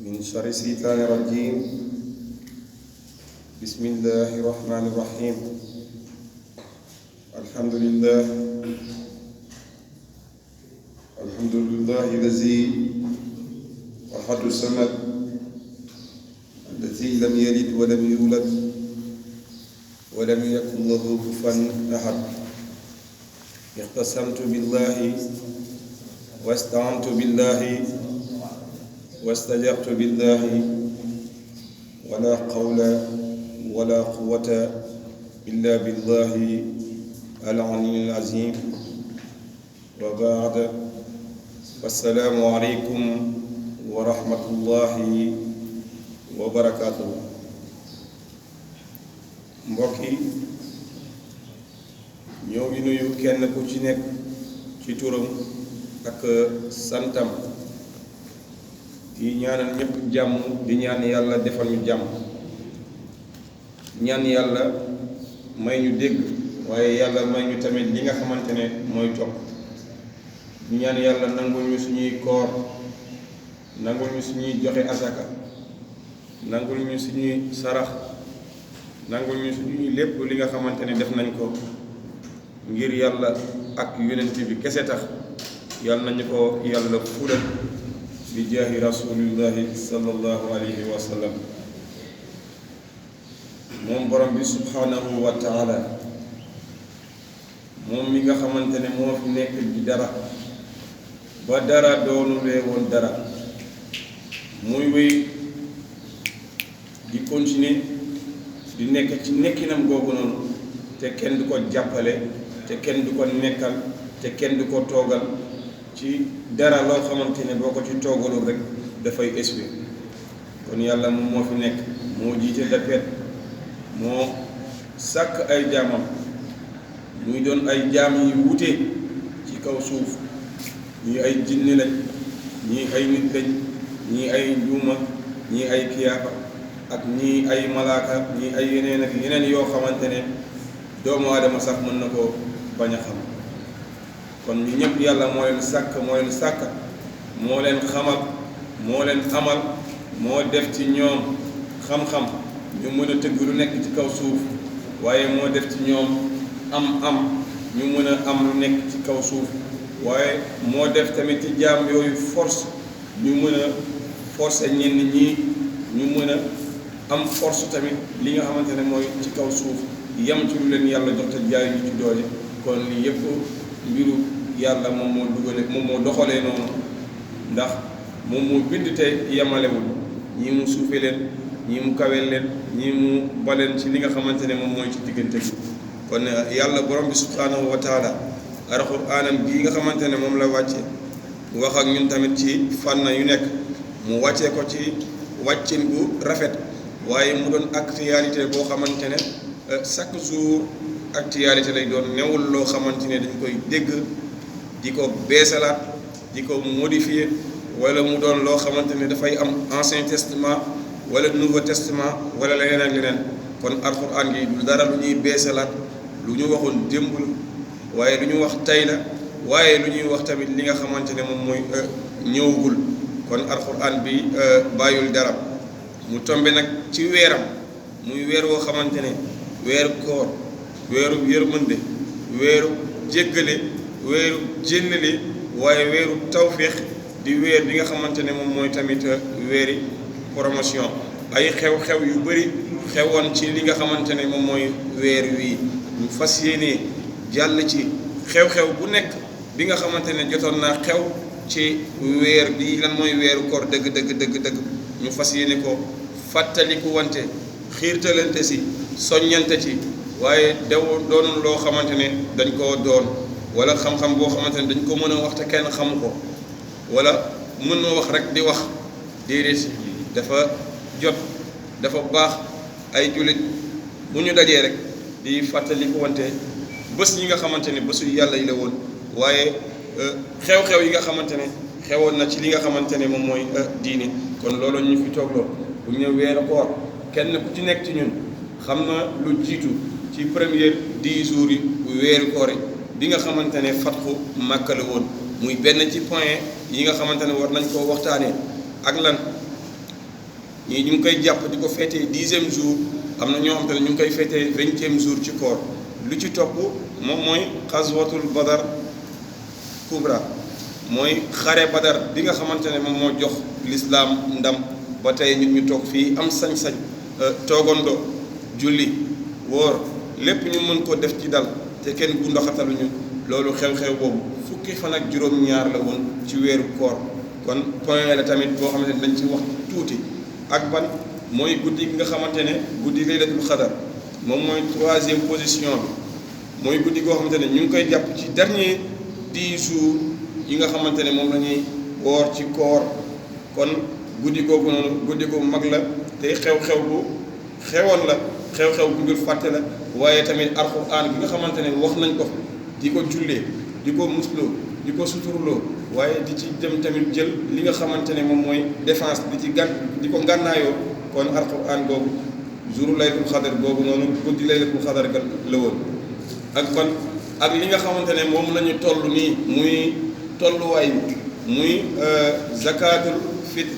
من شر الشيطان الرجيم. بسم الله الرحمن الرحيم. الحمد لله الذي أحد الصمد الذي لم يلد ولم يولد ولم يكن له كفوا أحد. اختصمت بالله واستعنت بالله واستجرت بالله ولا قول ولا قوة إلا بالله العلي العظيم. وبعد، والسلام عليكم ورحمة الله وبركاته. mbokk yi ñoo ngi nuyu kenn ku ci nekk ci turam ak santam, di ñaanal ñëpp jàmm, di ñaan yàlla defal ñu jàmm, ñaan yàlla may ñu dégg, waaye yàlla may ñu tamit li nga xamante ne mooy topp. ñaan yàlla nangul ñu suñuy koor, nangul ñu suñuy joxe asaka, nangul ñu suñuy sarax, nangul ñu suñuy lépp li nga xamante ne def nañ ko ngir yàlla ak yonent bi kese tax. yàlla nañu ko yàlla fulal bi jaahi rasulillahi sallallahu alayhi wa sallam. moom borom bi subhanahu wa taala, moom mi nga xamante ne moo fi nekk di dara ba dara doonulee woon dara, muy wéy di continuer di nekk ci nekkinam googu noonu, te kenn du ko jàppale, te kenn du ko nekkal, te kenn du ko toogal ci dara loo xamante ne boo ko ci toogalul rek dafay échoué. kon yàlla moom moo fi nekk, moo jiite dapet, moo sàkk ay jaamam muy doon ay jaam yi wute ci kaw suuf. ñii ay jinne lañ, ñii ay nit lañ, ñii ay njuuma, ñii ay kiyaaba, ak ñii ay malaaka, ñii ay yeneen ak yeneen yoo xamante ne doomu aadama sax mën na koo bañ a xam. kon ñu ñëpp yàlla moo leen sàkk, moo leen xamal, moo leen amal, moo def ci ñoom xam-xam ñu mën a tëgg lu nekk ci kaw suuf, waaye moo def ci ñoom am ñu mën a am lu nekk ci kaw suuf, waaye moo def tamit ci jaam yooyu force ñu mën a forcer ñenn ñi ñu mën a am force tamit li nga xamante ne mooy ci kaw suuf yam ci lu leen yàlla jox te jaay ñu ci doole. kon lii yëpp mbiru yàlla moom moo dugale, moom moo doxalee noonu, ndax moom moo bind te yemalewul, ñii mu suufe leen, ñii mu kaweel leen, ñii mu baleen ci li nga xamante ne moom mooy ci diggante bi. kon yàlla borom bi subhanahu wa taala alxuraanam bii nga xamante ne moom la wàcce wax ak ñun tamit ci fànn yu nekk, mu wàccee ko ci wàccin bu rafet, waaye mu doon actualité boo xamante ne chaque jour actualité lay doon, newul loo xamante ne dañ koy dégg di ko beesalaat, di ko modifier, wala mu doon loo xamante ne dafay am ancien testament wala nouveau testament wala leneen ak leneen. kon alxuraan gi du dara lu ñuy beesalaat, lu ñu waxoon démb la, waaye lu ñu wax tey la, waaye lu ñuy wax tamit li nga xamante ne moom mooy ñëwagul. kon alxuraan bi bàyyul dara. mu tombe nag ci weeram, muy weer woo xamante ne weeru koor, weeru yërmande, weeru jéggale, weeru jéllale, waaye weeru tawféex, di weer bi nga xamante ne moom mooy tamit weeri promotion. ay xew-xew yu bëri xewoon ci li nga xamante ne moom mooy weer wii, ñu fas yéenee jàll ci xew-xew bu nekk bi nga xamante ne jotoon naa xew ci weer bi lan mooy weeru koor dëgg. ñu fas yéene ko fàttaliku wante, xiirtalante si, soññante ci, waaye doonul loo xamante ne dañ koo doon, wala xam-xam boo xamante ne dañ ko mën a wax te kenn xamu ko, wala mën na wax rek di wax. déedéet, dafa jot, dafa baax ay jullit bu ñu dajee rek di fàttaliku wante bés yi nga xamante ne bésu yàlla yi la woon, waaye xew-xew yi nga xamante ne xewoon na ci li nga xamante ne moom mooy diini. kon loolu ñu fi toogloo bu ñëw weeru koor, kenn ku ci nekk ci ñun xam na lu jiitu ci premier 10 jours yi weeru koor bi nga xamante ne fatxu Màkka la woon, muy benn ci point yi nga xamante ne war nañ koo waxtaanee. ak lan ñii ñu ngi koy jàpp di ko feetee 10e jour am na ñoo xam te ne ñu ngi koy feetee 20e jour ci koor lu ci topp moom mooy xaswatul badar kubra mooy xare badar bi nga xamante ne moom moo jox lislaam ndam ba tey ñun ñu toog fii am sañ-sañ toogandoo julli wóor lépp ñu mën ko def ci dal te kenn bu ndoxataluñu loolu xew-xew boobu fukki fan ak juróom-ñaar la woon ci weeru koor kon point la tamit boo xamante ne dañ ci wax tuuti ak ban mooy guddi gi nga xamante ne guddi laylatul xadar moom mooy 3e position bi mooy guddi goo xamante ne ñu ngi koy jàpp ci dernier 10 jours yi nga xamante ne moom la ñuy woor ci koor kon guddi googu noonu guddi gu mag la te xew-xew bu xewoon la xew-xew bu dul fàtte la waaye tamit alxuraan bi nga xamante ne wax nañ ko di ko jullee di ko musloo di ko suturloo waaye di ci dem tamit jël li nga xamante ne moom mooy défense di ko ngànnaayoo kon alxuraan boobu jour laylatul xadar boobu noonu guddi laylatul xadar ga la woon ak ban ak li nga xamante ne moom la ñu toll nii muy tolluwaay bi muy zakatul fitr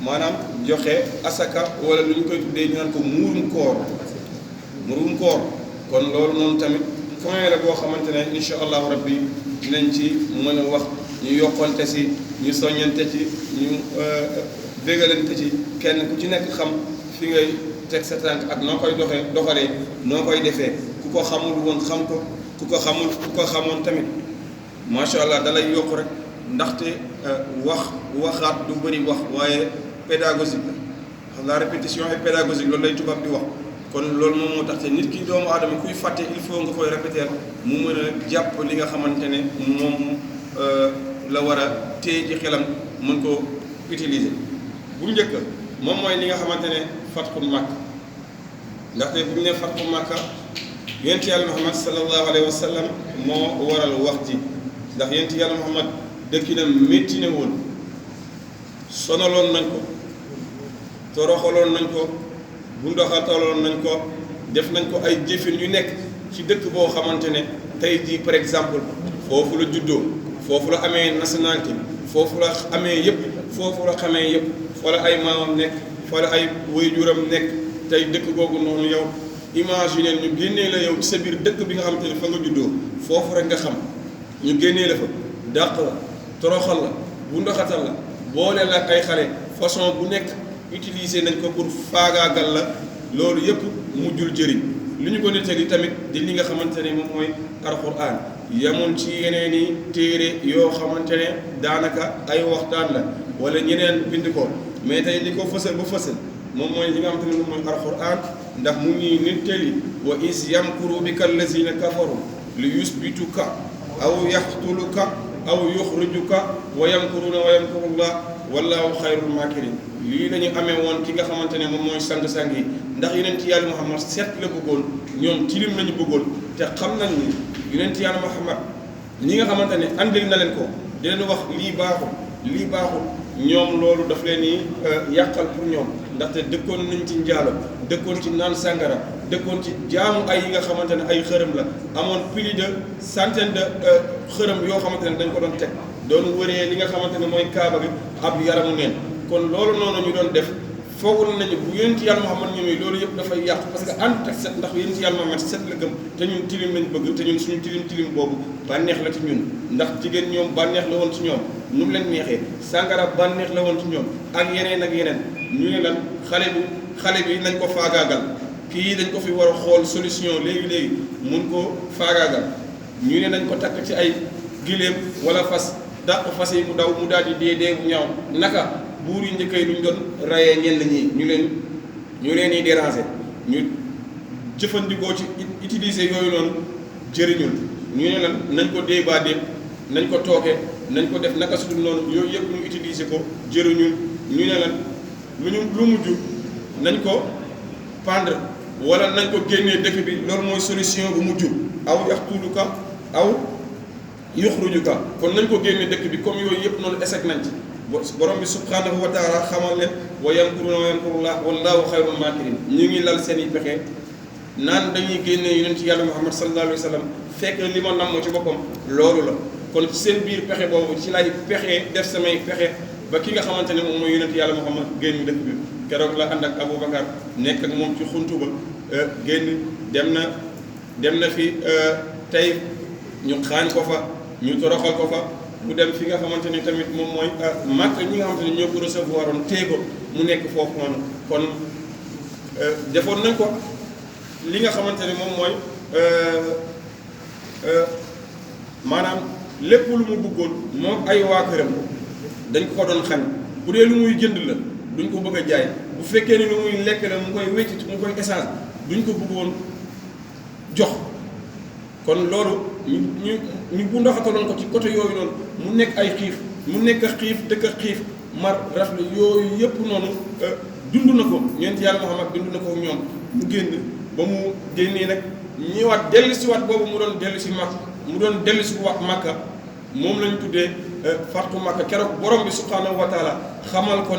maanaam joxe asaka wala lu ñu koy tuddee ñu naan ko muurum koor kon loolu noonu tamit point la boo xamante ne incha allahu rabbi dinañ ci mën a wax ñu yokkante si ñu soññante ci ñu bégalante ci kenn ku ci nekk xam fi ngay teg sa tànk ak noo koy doxalee noo koy defee ku ko xamul woon xam ko ku ko xamoon tamit macha allah dalay yokk rek ndaxte waxaat du bëri wax waaye pédagogique la répétition est pédagogique loolu lay tubaab di wax kon loolu moom moo tax te nit ki doomu aadama kuy fàtte il faut nga koy répéter mu mën a jàpp li nga xamante ne moom la war a téye ci xelam mën ko utiliser bu njëkk moom mooy li nga xamante ne fatxu Makka ndaxte bu ñu ne fatxu Makka yonent yàlla Muhammad sallallahu alayhi wa sallam moo waral wax ji ndax yonent yàlla Muhammad dëkkinam métti ne woon sonaloon nañ ko toroxaloon nañ ko bundoxataloon nañ ko def nañ ko ay jëfin yu nekk ci dëkk boo xamante ne tey jii par exemple foofu la juddoo foofu la amee nationalité foofu la amee yëpp foofu la xamee yëpp fa la ay maamam nekk fa la ay waajuram nekk tey dëkk googu noonu yow imaginer ñu génnee la yow ci sa biir dëkk bi nga xamante ne fa nga juddoo foofu rek nga xam ñu génnee la fa dàq la toroxal la bundoxatal la boole la ak ay xale façon bu nekk utiliser nañ ko pour faagaagal la loolu yëpp mujjul jëriñ li ñu ko nettali tamit di li nga xamante ne moom mooy alxuraan yemoon ci yeneen i téere yoo xamante ne daanaka ay waxtaan la wala ñeneen bind ko mais tey li ko fësal ba fësal moom mooy li nga xamante ne moom mooy alxuraan ndax mu ngi nettali wa is yamkuru bika allazina kafaru li yusbituka aw yaxtuluka aw yuxrijuka wa yamkuruuna wa yamkurullah wallahu xayrul makirin lii lañu amee woon ki nga xamante ne moom mooy sang-sang yi ndax yonent yàlla Muhammad set la bëggoon ñoom tilim lañu bëggoon te xam nañ ni yonent yàlla Muhammad ñi nga xamante ne andil na leen ko di leen wax lii baaxul ñoom loolu daf leen di yàqal pour ñoom ndaxte dëkkoon nañ ci njaalo dëkkoon ci naan sàngara dëkkoon ci jaamu ay yi nga xamante ne ay xërëm la amoon plus de centaine de xërëm yoo xamante ne dañ ko doon teg doon wëree li nga xamante ne mooy kaaba gi ab yaramu neen kon loolu noonu ñu doon def foogoon nañu bu yonent yàlla Muhammad ñoom loolu yëpp dafay yàqu parce que ànd ak set ndax yonent yàlla Muhammad set la gëm te ñun tilim lañ bëgg te ñun suñu tilim boobu bànneex la ci ñun ndax jigéen ñoom bànneex la woon ci ñoom nu mu leen neexee sàngara bànneex la woon ci ñoom ak yeneen ñu ne lan xale bi nañ ko faagaagal kii dañ ko fi war a xool solution léegi mun ko faagaagal ñu ne nañ ko takk ci ay giléem wala fas dàq fas yi mu daw mu daal di dee bu ñaaw naka buur yu njëkk yi luñ doon rayee ñenn ñi ñu leen di déranger ñu jëfandikoo ci utiliser yooyu noonu jëriñul ñu ne lan nañ ko débat nañ ko tooke nañ ko def naka sudul noonu yooyu yëpp ñu utiliser ko jëriñul ñu ne lan lu mujj nañ ko pendre wala nañ ko génnee dëkk bi loolu mooy solution bu mujj aw yaxtuluka aw yuxrujuka kon nañ ko génnee dëkk bi comme yooyu yëpp noonu échec nañ ci borom bi subhanahu wa taala xamal leen wa yamkuruna wa yamkurullah wallahu xayrul makirin ñu ngi lal seen i pexe naan dañuy génnee yonent yàlla Muhammad sallallahu alayhi wa sallam fekk li ma namm ci boppam loolu la kon ci seen biir pexe boobu ci lay pexe def samay pexe ba ki nga xamante ne moom mooy yonent yàlla Muhammad génn dëkk bi keroog la ànd ak Aboubacar nekk ak moom ci xuntu ba génn dem na fi tey ñu xaañ ko fa ñu toroxal ko fa mu dem fi nga xamante ni tamit moom mooy Makka ñi nga xamante ni ñoo ko recevoir woon téye ko mu nekk foofu noonu kon defoon nañ ko li nga xamante ne moom mooy maanaam lépp lu mu bëggoon moom ay waa këram dañ ko doon xañ bu dee lu muy jënd la duñ ko bëgg a jaay bu fekkee ni lu muy lekk la mu koy wéccit mu koy essence duñ ko bëggoon jox kon loolu ñu bu ndoxataloon ko ci côté yooyu noonu mu nekk ay xiif mu nekk xiif dëkk xiif mar rafle yooyu yëpp noonu dund na ko ñeent yàlla Muhammad dund na ko ñoom mu génn ba mu génnee nag ñëwaat dellu si waat boobu mu doon dellu si Makka mu doon dellu si waat Makka moom lañ tuddee fartu Makka keroog borom bi subhanahu wa taala xamal ko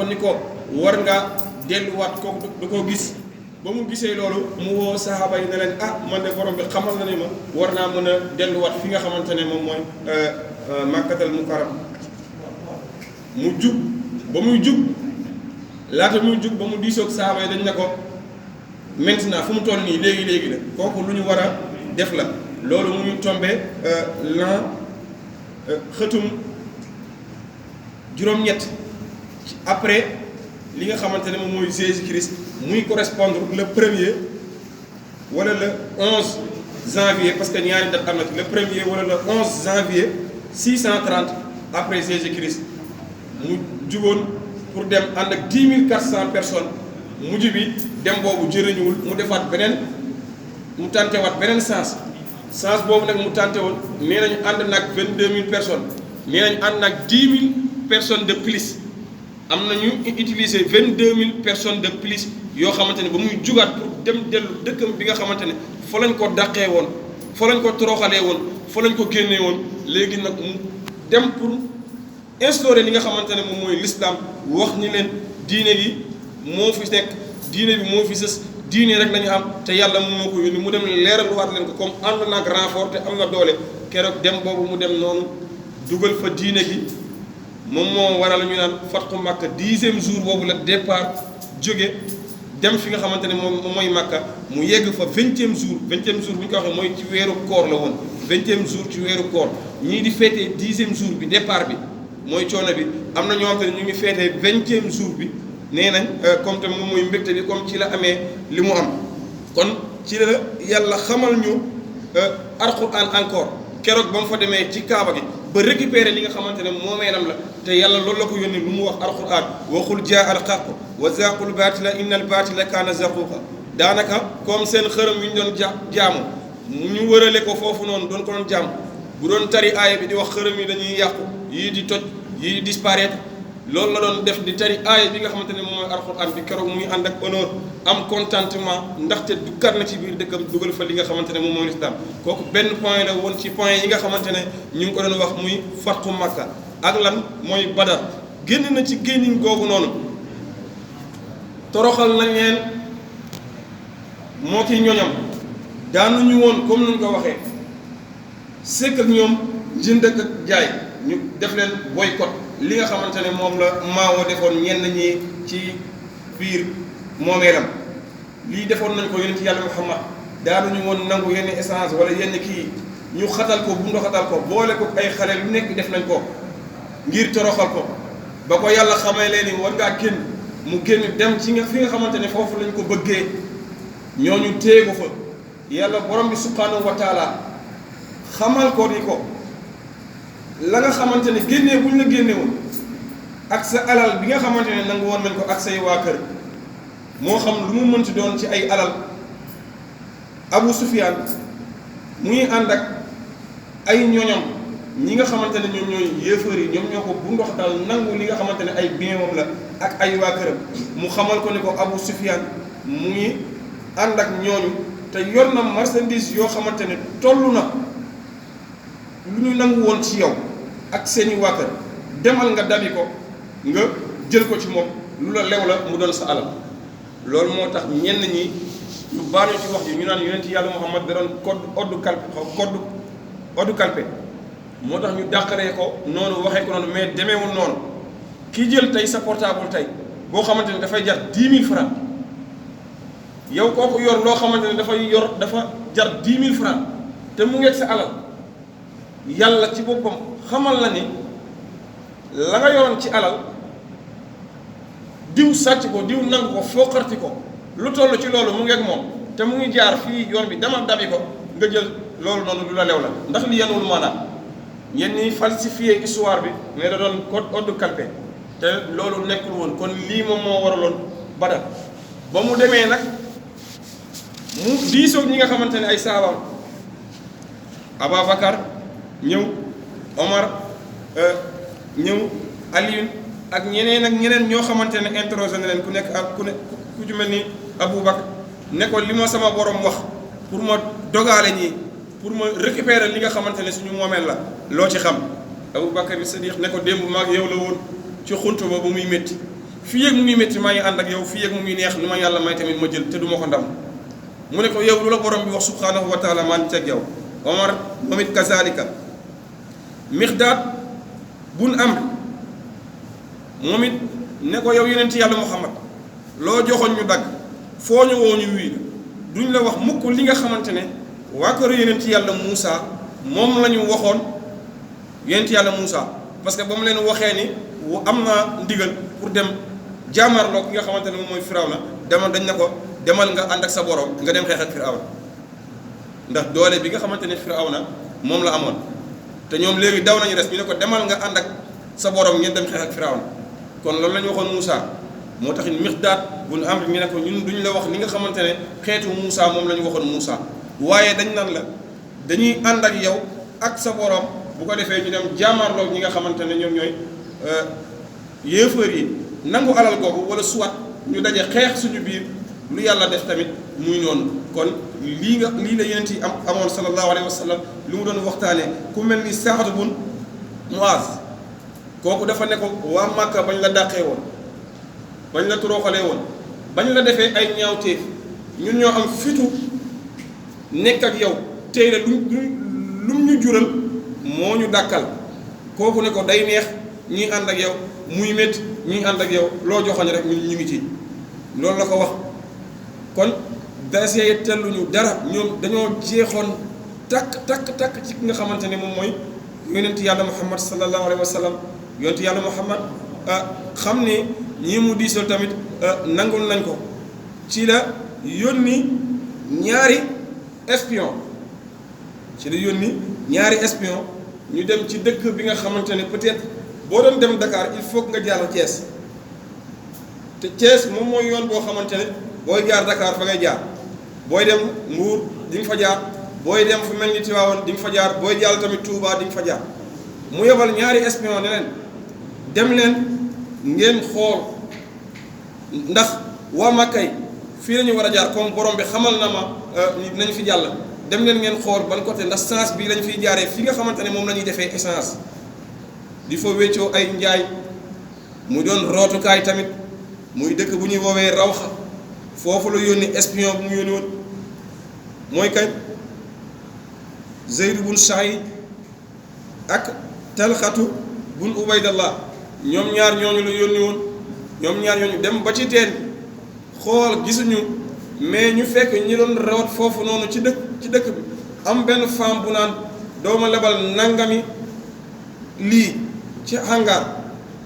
ni ko war nga delluwaat ko da koo gis ba mu gisee loolu mu woo sahaaba yi ne leen man de borom bi xamal na ni ma war naa mën a delluwaat fi nga xamante ne moom mooy Makkatal Mukarram mu jug ba muy jug laata muy jug ba mu diisoog sahaaba yi dañ ne ko maintenant fu mu toll nii léegi la kooku lu ñu war a def la loolu mu ngi tombé l'an xëtum juróom-ñett après li nga xamante ne moom mooy Jésus-Christ muy correspondre le 1er wala le 11 janvier parce que ñaari date am na ci le 1er wala le 11 janvier 630 après Jésus-Christ mu jugoon pour dem ànd ak 10 400 personnes mujj bi dem boobu jëriñuwul mu defaat beneen mu tànte waat beneen sens boobu nag mu tànte woon nee nañu ànd nag 22 000 personnes nee nañu ànd nag 10 000 personnes de plus am nañu utiliser 22 000 personnes de plus yoo xamante ne ba muy jugaat pour dem dellu dëkkam bi nga xamante ne fa lañ ko dàqee woon fa lañ ko toroxalee woon fa lañ ko génnee woon léegi nag mu dem pour instaurer li nga xamante ne moom mooy l'islam wax ni leen diine gi moo fi nekk diine bi moo fi sës diine rek lañu am te yàlla moom moo ko yónni mu dem leeral waat leen ko comme ànd naag renfort te am na doole keroog dem boobu mu dem noonu dugal fa diine gi moom moo waral ñu naan fatxu Makka 10e jour boobu la départ jóge dem fi nga xamante ne moom mooy Makka mu yegg fa 20e jour bu ñu ko waxee mooy ci weeru koor la woon 20e jour ci weeru koor ñii di féetee 10e jour bi départ bi mooy coono bi am na ñoo xam ne ñu ngi féetee 20e jour bi nee nañ comme te moom mooy mbégte bi comme ci la amee li mu am kon ci la yàlla xamal ñu alxuraan encore keroog ba mu fa demee ci kaaba gi ba récupérer li nga xamante ne moomeelam la te yàlla loolu la ko yónni lu mu wax alxuraan waxul jaa al xaq wa zaqul baatila inna al baatila kaana zaquqa daanaka comme seen xërëm yu ñu doon jaamu ñu wërale ko foofu noonu doon ko doon jaamu bu doon tari aaya bi di wax xërëm yi dañuy yàqu yii di toj yii di disparaître loolu la doon def di tari aaya bi nga xamante ne moom mooy alxuraan bi keroog muy ànd ak honneur am contentement ndaxte duggaat na ci biir dëkkam dugal fa li nga xamante ne moom mooy lislaam kooku benn point la woon ci point yi nga xamante ne ñu ngi ko doon wax muy fatxu Makka ak lan mooy Badar génn na ci génniñ googu noonu toroxal nañ leen moo ki ñoñam daanuñu woon comme nuñ ko waxee sekk ak ñoom jënd ak jaay ñu def leen boycott li nga xamante ne moom la Mao defoon ñenn ñi ci biir moomeelam lii defoon nañ ko yonent yàlla Muhammad daanuñu woon nangu yenn essence wala yenn kii ñu xatal ko bu ndoxatal ko boole ko ay xale lu nekk def nañ ko ngir toroxal ko ba ko yàlla xamee leen ni war ngaa génn mu génn dem ci nga fi nga xamante ne foofu lañ ko bëggee ñooñu téye ko fa yàlla borom bi subhanahu wa taala xamal ko ni ko la nga xamante ne génnee bu ñu la génne woon ak sa alal bi nga xamante ne nangu woon nañ ko ak say waa kër moo xam lu mu mënti doon ci ay alal Abu Sufyaan mu ngi ànd ak ay ñoñam ñi nga xamante ne ñoom ñooy yéefar yi ñoom ñoo ko bu ndox dal nangu li nga xamante ne ay bien moom la ak ay waa këram mu xamal ko ni ko Abu Sufyaan mu ngi ànd ak ñooñu te yor na marchandise yoo xamante ne toll na lu ñu nangu woon ci yow ak seeni waa kër demal nga dabi ko nga jël ko ci moom lu la lew la mu doon sa alal loolu moo tax ñenn ñi ñu baañoo ci wax ji ñu naan yonent yàlla Muhammad da doon oddu kalpe moo tax ñu dàqaree ko noonu waxee ko noonu mais demeewul noonu ki jël tey sa portable tey boo xamante ne dafay jar 10 000 francs yow kooku yor loo xamante ne dafa jar 10 000 francs te mu ngeeg sa alal yàlla ci boppam xamal la ni la nga yoroon ci alal diw sàcc ko diw nangu ko foqarti ko lu toll ci loolu mu ngeeg moom te mu ngi jaar fii yoon bi demal dabi ko nga jël loolu noonu lu la lew la ndax li yenul maanaam ñenn ñi falsifié histoire bi mais da doon code calpe te loolu nekkul woon kon lii moom moo waraloon Badar ba mu demee nag mu diisoog ñi nga xamante ne ay saabaam Ababacar ñëw Omar ñëw Alioune ak ñeneen ñoo xamante ne interrogé na leen ku nekk ak ku ci mel ni Aboubacar ne ko li ma sama borom wax pour ma dogaale ñii pour ma récupérer li nga xamante ne suñu moomeel la loo ci xam Aboubacar bi Sadiq ne ko démb maag yow la woon ci xuntu ba muy métti fii yëg mu ngi métti maa ngi ànd ak yow fii yëg mu ngi neex lu ma yàlla may tamit ma jël te du ma ko ndam mu ne ko yow lu la borom bi wax subhanahu wa taala maa ngi teg yow Omar moom it kazalika Miqdaad bun Amr moom it ne ko yow yonent yàlla Muhammad loo joxoon ñu dagg foo ñu woo ñu wii duñ la wax mukk li nga xamante ne waa kër yonent yàlla Moussa moom la ñu waxoon yonent yàlla Moussa parce que ba mu leen waxee ni am naa ndigal pour dem jaamarloo ki nga xamante ne moom mooy Firawna demal dañ ne ko demal nga ànd ak sa borom nga dem xeex ak Firawna ndax doole bi nga xamante ne Firawna moom la amoon te ñoom léegi daw nañu res ñu ne ko demal nga ànd ak sa borom ngeen dem xeex ak Firawna kon loolu la ñu waxoon Moussa moo tax Miqdaad bun Amr ñu ne ko ñun duñ la wax li nga xamante ne xeetu Moussa moom la ñu waxoon Moussa waaye dañ nan la dañuy ànd ak yow ak sa borom bu ko defee ñu dem jaamarloo ñi nga xamante ne ñoom ñooy yéefar yi nangu alal googu wala soit ñu daje xeex suñu biir lu yàlla def tamit muy noonu kon lii la yonent yi amoon sallallahu alayhi wa sallam li mu doon waxtaanee ku mel ni Saad bun Muaz kooku dafa ne ko waa Màkka bañ la dàqee woon bañ la turooxalee woon bañ la defee ay ñaawteef ñun ñoo am fitu nekk ak yow tey la lum ñu jural moo ñu dàkkal kooku ne ko day neex ñuy ànd ak yow muy métti ñuy ànd ak yow loo joxoñ rek ñu ngi ci loolu la ko wax kon dasee telluñu dara ñoom dañoo jeexoon takk ci ki nga xamante ne moom mooy yonent yàlla Muhammad sallallahu alayhi wa sallam yonent yàlla Muhammad xam ne ñii mu diisal tamit nangul nañ ko ci la yónni ñaari espion ñu dem ci dëkk bi nga xamante ne peut-être boo doon dem Dakar il faut que nga jaar Thiès te Thiès moom mooy yoon boo xamante ne booy jaar Dakar fa ngay jaar booy dem Mbuur di nga fa jaar booy dem fu mel ni Tivaouane di nga fa jaar booy jàll tamit Touba di nga fa jaar mu yebal ñaari espion ne leen dem leen ngeen xool ndax waa Makkay fii la ñu war a jaar comme borom bi xamal na ma nañu fi jàll dem leen ngeen xool ban côté ndax sens bii lañ fiy jaaree fi nga xamante ne moom la ñuy defee essence di fa wéccoo ay njaay mu doon rootukaay tamit muy dëkk bu ñuy woowee Rawxa foofu la yónni espion bu mu yónni woon mooy kañ Zeyd bun Saïd ak Talxatu bun Ubaydallah ñoom ñaar ñooñu la yónni woon ñoom ñaar ñooñu dem ba ci teen xool gisuñu mais ñu fekk ñi doon rawat foofu noonu ci dëkk bi am benn femme bu naan dooma lebal nangami lii ci hangar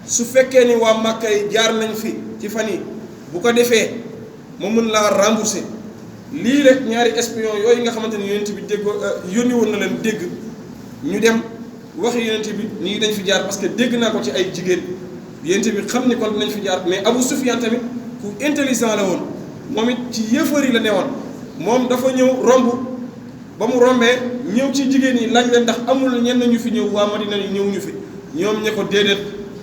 su fekkee ni waa Màkka yi jaar nañ fi ci fan yi bu ko defee ma mën laa rembourser lii rek ñaari espion yooyu nga xamante ni yonent bi déggoo yónni woon na leen dégg ñu dem waxi yonent bi nii dañ fi jaar parce que dégg naa ko ci ay jigéen yonent bi xam ni kon dinañ fi jaar mais Abu Sufyaan tamit ku intelligent la woon moom it ci yëfër yi la newoon moom dafa ñëw romb ba mu rombee ñëw ci jigéen ñi laaj leen ndax amul ñenn ñu fi ñëw waa Madina yi ñëwuñu fi ñoom ñe ko déedéet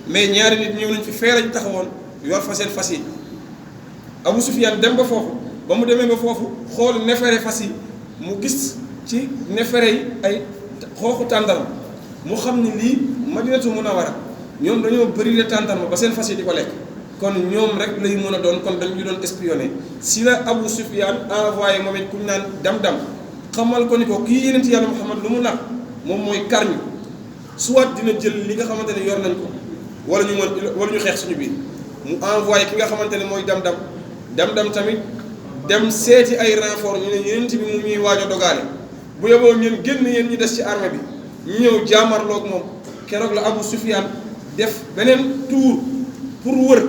mais ñaari nit ñëw nañ fi fee lañ taxawoon yor fa seen fas yi Abu Sufyaan dem ba foofu ba mu demee ba foofu xool nefere fas yi mu gis ci nefere yi ay xooxu tàndarma mu xam ni lii Madinatu Munawwara ñoom dañoo bëri le tàndarma ba seen fas yi di ko lekk kon ñoom rek lay mën a doon kon dañu doon espionné si la Abu Sufyaan envoyé moom it ku ñu naan dam-dam xamal ko ni ko kii yeneen ci yàlla Muhammad lu mu nag moom mooy karñu soit dina jël li nga xamante ne yor nañ ko wala ñu xeex suñu biir mu envoyé ki nga xamante ne mooy Damdam tamit dem seeti ay renfort ñu ne Yonent bi mu ñuy waaj a dogaale bu yeboo ngeen génn yéen ñu des ci armée bi ñu ñëw jaamarloog moom. keroog la Abu Sufyaan def beneen tour pour wër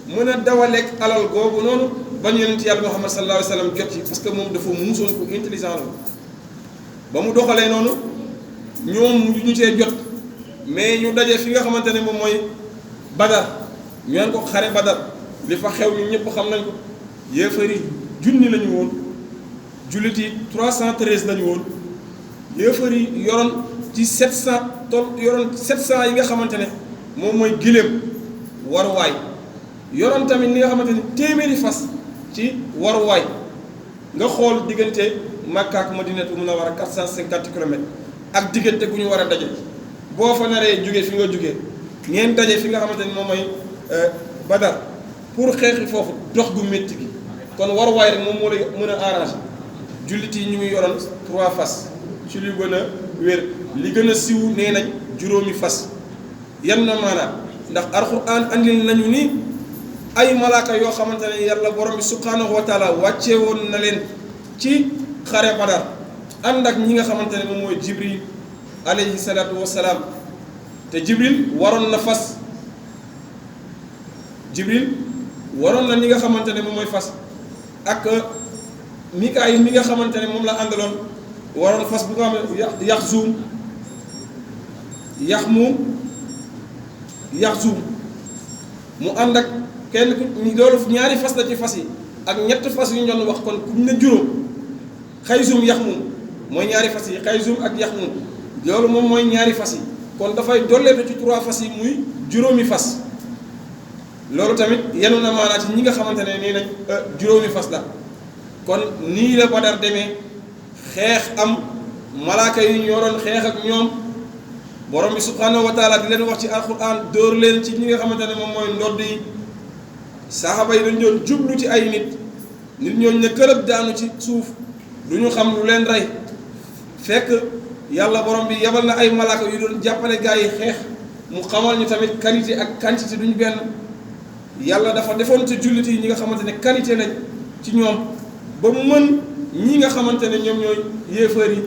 mën a dawaleeg alal googu noonu bañ Yonent Yàlla Muhammad sallallahu alayhi wa sallam jot ci parce que moom dafa muusoon ko intelligent la ba mu doxalee noonu ñoom ñu see jot mais ñu daje fi nga xamante ne moom mooy Badar ñu naan ko xare Badar li fa xew ñu ñëpp xam nañ ko yéefari junni la ñu woon jullit yi 313 la ñu woon yéefari yoroon ci 700 yoroon 700 yi nga xamante ne moom mooy giléem waruwaay yoroon tamit li nga xamante ne téeméeri fas ci waruwaay nga xool diggante Makka ak Madinatu Munawwara 450 kilomètres ak diggante gu ñu war a daje boo fa naree jóge fi nga jóge ngeen daje fi nga xamante ne moom mooy Badar pour xeexi foofu dox gu métti gi kon waruwaay rek moom moo lay mën a arrangé jullit yi ñu ngi yoroon 3 fas ci li gën a wér li gën a siw nee nañ juróomi fas yan na maanaam ndax alxuraan andil nañu ni ay malaaka yoo xamante ne yàlla borom bi subhaanahu wa taala wàccee woon na leen ci xare Badar ànd ak ñi nga xamante ne moom mooy Jibril alayhi salaatu wassalaam te Jibril waroon na fas Jibril waroon na ñi nga xamante ne moom mooy fas ak Mikaayil mi nga xamante ne moom la àndaloon waroon fas bu nga xam ne Yaxzuum mu ànd ak kenn ku loolu ñaari fas la ci fas yi ak ñett fas yu ñu doon wax kon ku ne juróom Xayzuum Yaxmuum mooy ñaari fas yi Xayzuum ak Yaxmuum loolu moom mooy ñaari fas yi kon dafay dolleetu ci 3 fas yi muy juróomi fas loolu tamit yenu na maanaa ci ñi nga xamante ne nii nañ juróomi fas la kon nii la Badar demee xeex am malaaka yi ñoo doon xeex ak ñoom borom bi subhaanahu wa taala di leen wax ci alquran dóor leen ci ñi nga xamante ne moom mooy ndodd yi saxaaba yi dañ doon jublu ci ay nit ñooñu ne kërëb daanu ci suuf du ñu xam lu leen rey fekk yàlla borom bi yebal na ay malaaka yu doon jàppale gaa yi xeex mu xamal ñu tamit qualité ak quantité duñu benn yàlla dafa defoon ci jullit yi ñi nga xamante ne qualité lañ ci ñoom ba mu mën ñi nga xamante ne ñoom ñooy yéefar yi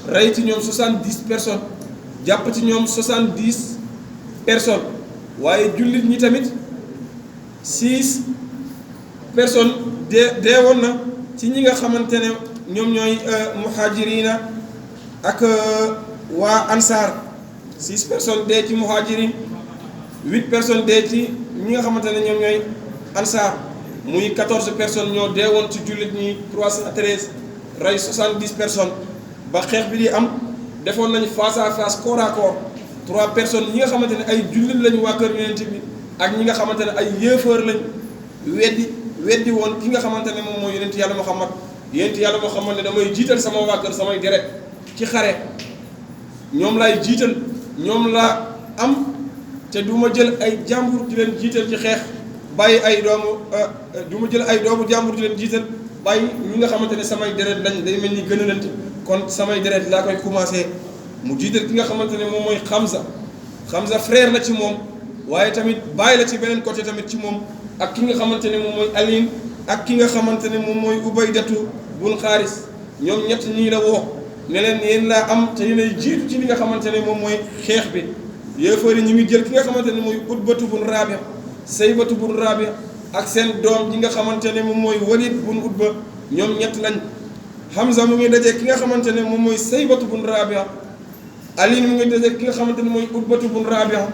rey ci ñoom 70 personnes jàpp ci ñoom 70 personnes waaye jullit ñi tamit 6 personnes deewoon na ci ñi nga xamante ne ñoom ñooy muhajirina ak waa ansaar 6 personnes dee ci muhajirin 8 personnes dee ci ñi nga xamante ne ñoom ñooy ansaar muy 14 personnes ñoo deewoon ci jullit ñi 313 rey 70 personnes ba xeex bi di am defoon nañu face à face corps à corps 3 personnes ñi nga xamante ne ay jullit lañu waa kër Yonent bi ak ñi nga xamante ne ay yéefar lañ weddi woon ki nga xamante ne moom mooy Yonent Yàlla Muhammad ne damay jiital sama waa kër samay deret ci xare ñoom laay jiital ñoom laa am te du ma jël ay jàmbur di leen jiital ci xeex bàyyi ay doomu du ma jël ay doomu jàmbur di leen jiital bàyyi ñi nga xamante ne samay deret lañ day mel ni gën a lante kon samay deret laa koy commencé mu jiital ki nga xamante ne moom mooy Hamza frère la ci moom waaye tamit bàyyi la ci beneen côté tamit ci moom ak ki nga xamante ne moom mooy Ali ak ki nga xamante ne moom mooy Ubaydatu bun Xaaris ñoom ñett ñii la woo ne leen yéen laa am te yéenay jiitu ci li nga xamante ne moom mooy xeex bi yéefar yi ñu ngi jël ki nga xamante ne mooy Utbatu bun Rabia Saybatu bun Rabia ak seen doom ji nga xamante ne moom mooy Walid bun Utba ñoom ñett lañ Hamza mu ngi dajee ki nga xamante ne moom mooy Saybatu bun Rabia Ali mu ngi dajee ki nga xamante ne mooy Utbatu bun Rabia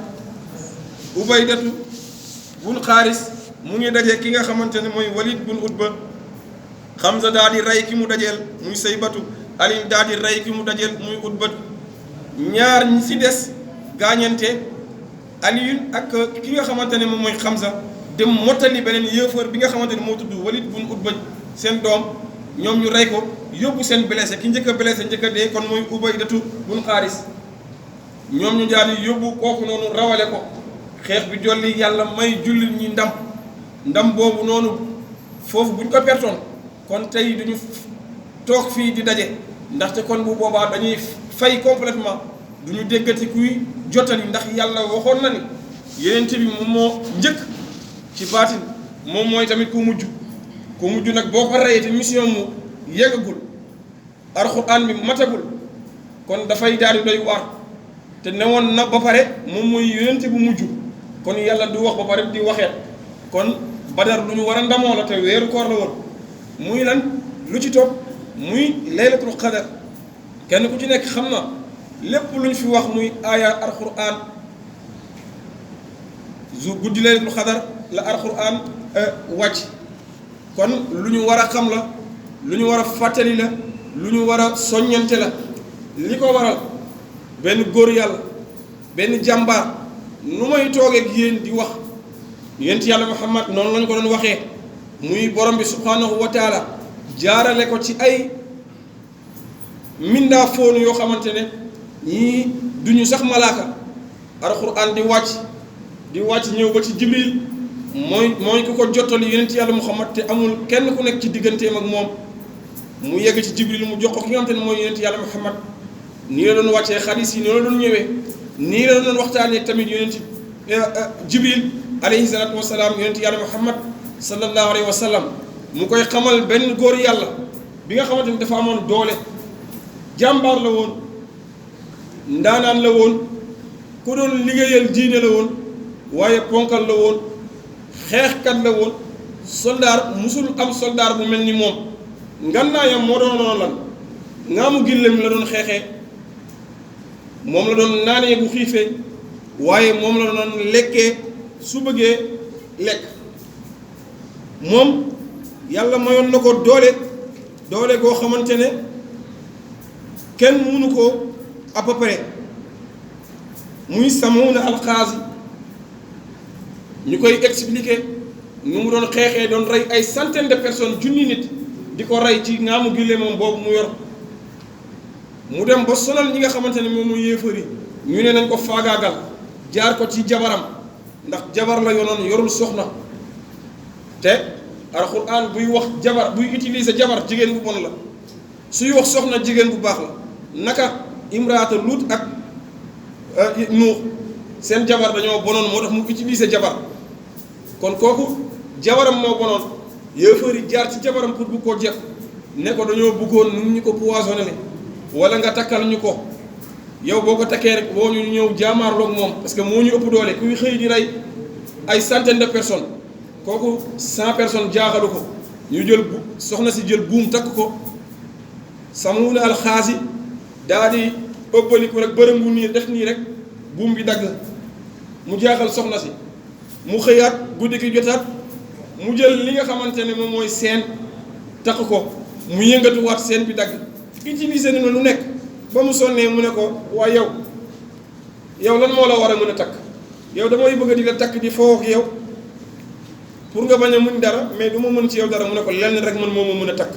Ubaydatu bun Xaaris mu ngi dajee ki nga xamante ne mooy Walid bun Utba Hamza daal di rey ki mu dajeel muy Saybatu Ali daal di rey ki mu dajeel muy Utbatu ñaar ñi ci des gaañante Aliyun ak ki nga xamante ne moom mooy Hamza dem mottali beneen yéefar bi nga xamante ne moo tudd Walid bun Utba seen doom ñoom ñu rey ko yóbbu seen blessé ki njëkk a blessé njëkk a dee kon mooy Ubaydatu bun Xaaris ñoom ñu daal di yóbbu kooku noonu rawale ko xeex bi jolli yàlla may jullit ñi ndam boobu noonu foofu buñ ko pertoon kon tey duñu toog fii di daje ndaxte kon bu boobaa dañuy fay complètement duñu déggati kuy jottali ndax yàlla waxoon na ni yonent bi moom moo njëkk ci baatin moom mooy tamit ku mujj nag boo ko reyee te mission mu yeggagul alxuraan bi matagul kon dafay daal di doy waar te newoon na ba pare moom mooy yonent bu mujj kon yàlla du wax ba pare di waxeet kon badar lu ñu war a ndamoo la te weeru koor la woon muy lan lu ci topp muy laylatul qadar kenn ku ci nekk xam na lépp lu ñu fi wax muy aaya alxuraan guddi laylatul qadar la alxuraan wàcc kon lu ñu war a xam la lu ñu war a fàttali la lu ñu war a soññante la li ko waral benn góor yàlla benn jàmbaar nu may toogee ak yéen di wax yonent yàlla Muhammad noonu lañ ko doon waxee muy borom bi subhanahu wa taala jaarale ko ci ay mindaa foonu yoo xamante ne ñii duñu sax malaaka alxuraan di wàcc ñëw ba ci jibril mooy ku ko jottali yonent yàlla Muhammad te amul kenn ku nekk ci digganteem ak moom mu yegg ci jibril mu jox ko ki nga xamante ne mooy yonent yàlla Muhammad nii la doon wàccee xadiis yi noonu la doon ñëwee nii la doon waxtaanee tamit yonent jibril alayhi salaatu wasalaam yonent yàlla Muhammad sallallahu alayhi wa sallam mu koy xamal benn góor yàlla bi nga xamante ni dafa amoon doole jàmbaar la woon ndaanaan la woon ku doon liggéeyal diine la woon waaye ponkal la woon xeexkat la woon soldaar musul am soldaar bu mel ni moom ngannaayam moo doon lan ngaamu gillem la doon xeexee moom la doon naanee bu xiifee waaye moom la doon lekkee su bëggee lekk moom yàlla mayoon na ko doole goo xamante ne kenn mënu ko à peu près muy Samuuna alxaasi ñu koy expliquer nu mu doon xeexee doon rey ay centaine de personnes junni nit di ko rey ci ngaamu gille moom boobu mu yor mu dem ba sonal ñi nga xamante ne moom mu yéefari ñu ne nañ ko faagaagal jaar ko ci jabaram ndax jabar la yonoon yorul soxna te alxuraan buy wax jabar buy utiliser jabar jigéen bu bon la suy wax soxna jigéen bu baax la naka imraata Luut ak Nuux seen jabar dañoo bonoon moo tax mu utiliser jabar kon kooku jabaram moo bonoon yéefar yi jaar ci jabaram pour bu ko jekk ne ko dañoo bëggoon nu ñu ko poisonné wala nga takkal ñu ko yow boo ko takkee rek boo ñu ñëw jaamaarloog moom parce que moo ñu ëpp doole kuy xëy di rey ay centaine de personnes kooku 100 personnes jaaxalu ko ñu jël soxna si jël buum takk ko Samuuna alxaasi daa di ëppaliku rek bërëngu nii def nii rek buum bi dagg mu jaaxal soxna si mu xëyaat guddi gi jotaat mu jël li nga xamante ne moom mooy seen takk ko mu yëngatuwaat seen bi dagg utiliser na lu nekk ba mu sonnee mu ne ko waaye yow lan moo la war a mën a takk yow damay bëgg di la takk di foo ak yow pour nga bañ a muñ dara mais du ma mën ci yow dara mu ne ko lenn rek man moo ma mën a takk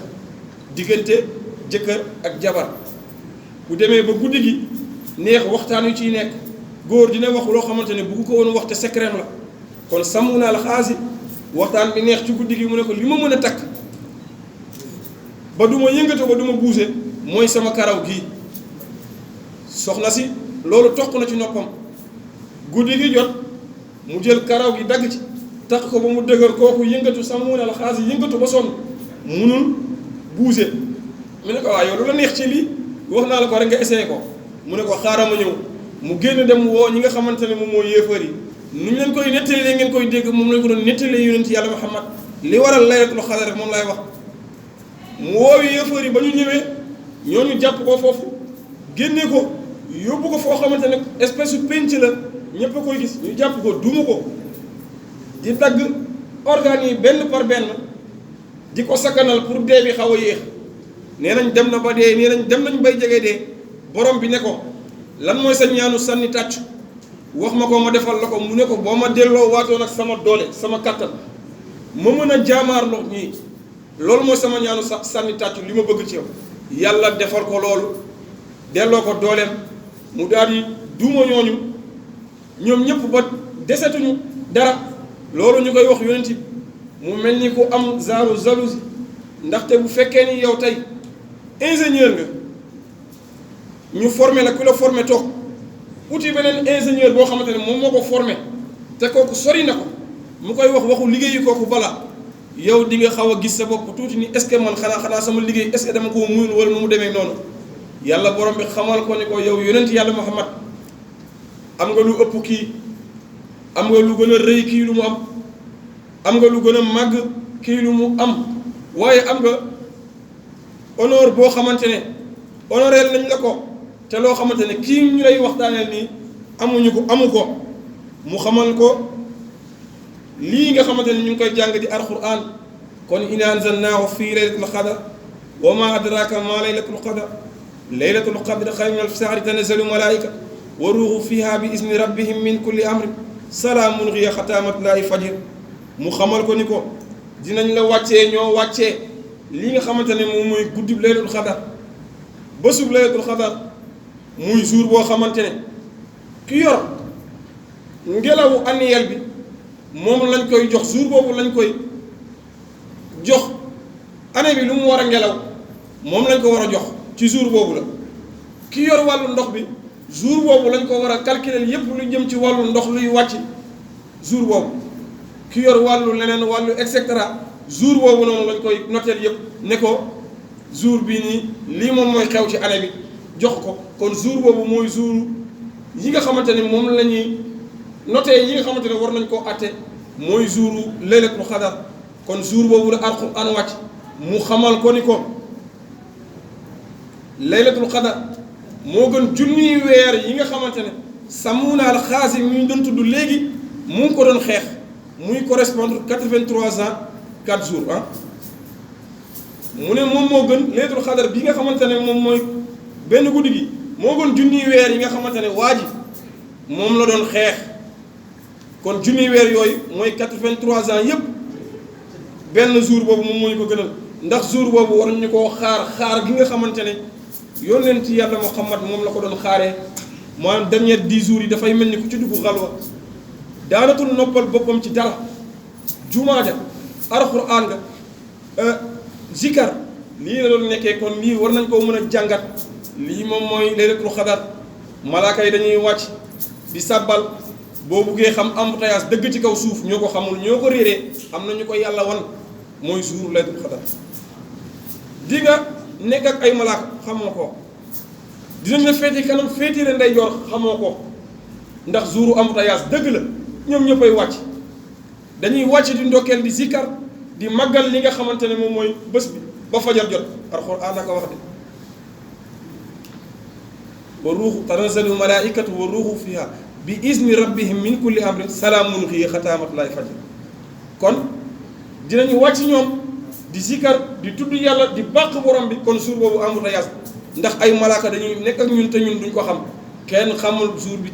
diggante jëkkër ak jabar bu demee ba guddi gi neex waxtaan yu ciy nekk góor dina wax loo xamante ne bu ko woon wax te secret la kon Samuuna alxaasi waxtaan bi neex ci guddi gi mu ne ko li ma mën a takk ba du ma yëngatu ba du ma buuse mooy sama karaw gii soxna si loolu toq na ci noppam guddi gi jot mu jël karaw gi dagg ci tax ko ba mu dëgër kooku yëngatu Samuuna alxaasi yëngatu ba sonn munul buuse mu ne ko waaw yow lu la neex ci lii wax naa la ko rek nga essayé ko mu ne ko xaaral ma ñëw mu génn dem woo ñi nga xamante ne moom mooy yéefar yi nu ñu leen koy nettalee ngeen koy dégg moom lañ ko doon nettalee yonent yàlla Muhammad li waral laylatul qadr moom lay wax mu woowi yéefar yi ba ñu ñëwee ñooñu jàpp ko foofu génne ko yóbbu ko foo xamante ne espèce su penc la ñëpp a koy gis ñu jàpp ko duma ko di dagg organes yi benn par benn di ko sakkanal pour dee bi xaw a yéex nee nañ dem na ba dee nee nañ dem nañ bay jege dee borom bi ne ko lan mooy sa ñaanu sànni tàccu wax ma ko ma defal la ko mu ne ko boo ma delloo waatoon ak sama doole sama kattan ma mën a jaamaarloo ñii loolu mooy sama ñaanu sànni tàccu li ma bëgg ci yow yàlla defal ko loolu delloo ko dooleem mu daal di duuma ñoom ñëpp ba desetuñu dara loolu ñu koy wax yonent mu mel ni ku am zaaru jalousie ndaxte bu fekkee ni yow tey ingénieur nga ñu formé la ku la formé toog uti beneen ingénieur boo xamante ne moom moo ko formé te kooku sori na ko mu koy wax waxu liggéeyu kooku balaa yow di nga xaw a gis sa bopp tuuti ni est-ce que man xanaa sama liggéey est-ce que dama ko muyul wala nu mu demee noonu yàlla borom bi xamal ko ni ko yow yonent yàlla Muhammad am nga lu ëpp kii am nga lu gën a rëy kii lu mu am nga lu gën a màgg kii lu mu am waaye am nga honneur boo xamante ne honoreel nañ la ko te loo xamante ne kii ñu lay waxtaaneel nii amu ko mu xamal ko lii nga xamante ne ñu ngi koy jàng di alquran kon inna anzalnaahu fii laylatul qadr wa ma adraka ma laylatul qadr laylatul qadr xayrun min alfi shahrin tanazzalu malaika wa ruuhu fiha bi izni rabbihim min kulli amrin salaamun hiya hattaa matla'il fajr mu xamal ko ni ko dinañ la ñoo wàccee li nga xamante ne moom mooy guddib laylatul qadr bésub laylatul qadr muy jour boo xamante ne ki yor ngelawu annuel bi moom lañ koy jox jour boobu lañ koy jox année bi lu mu war a ngelaw moom lañ ko war a jox ci jour boobu la ki yor wàllu ndox bi jour boobu lañ ko war a calculer yépp lu jëm ci wàllu ndox luy wàcc jour boobu ki yor wàllu leneen wàllu et cetera jour boobu noonu lañ koy noteel yépp ne ko jour bii nii lii moom mooy xew ci année bi jox ko kon jour boobu mooy jour yi nga xamante ne moom la ñuy noté yi nga xamante ne war nañ koo atte mooy jouru laylatul qadr kon jour boobu la alquran wàcc mu xamal ko ni ko laylatul qadr moo gën junniy weer yi nga xamante ne Samuuna al-Xaasim mi ñu doon tudd léegi mu ngi ko doon xeex muy correspondre 83 ans 4 jours mu ne moom moo gën laylatul qadr bi nga xamante ne moom mooy benn guddi gi moo gën junniy weer yi nga xamante ne waa ji moom la doon xeex kon junniy weer yooyu mooy 83 ans yépp benn jour boobu moom moo ñu ko gënal ndax jour boobu war nañu koo xaar gi nga xamante ne yónnent ci yàlla Muhammad moom la ko doon xaaree maanaam dernier 10 jours yi dafay mel ni ku ci dugg xalwa daanatul noppal boppam ci dara jumaa ja alxuraan nga zikar lii la doon nekkee kon lii war nañ koo mën a jàngat lii moom mooy laylatul qadr malaaka yi dañuy wàcc di sàbbal boo buggee xam embouteillage dëgg ci kaw suuf ñoo ko xamul ñoo ko réeree am na ñu ko yàlla wan mooy jour laylatul qadr di nga nekk ak ay malaaka xamoo ko dinañ la féete kanam féete la ndeyjoor xamoo ko ndax jouru embouteillage dëgg la ñoom ñëppay wàcc dañuy wàcc di ndokkeel di zikkar di màggal li nga xamante ne moom mooy bés bi ba fajar jot alxuraan naka wax de wa ruuxu tanazzalu malaikatu wa ruuxu fiha bi izni rabbihim min kulli amrin salaamun hiya hattaa matla'il fajr kon dinañu wàcc ñoom di zikkar di tudd yàlla di bàq borom bi kon jour boobu embouteillage ndax ay malaaka dañuy nekk ak ñun te ñun duñ ko xam kenn xamul jour bi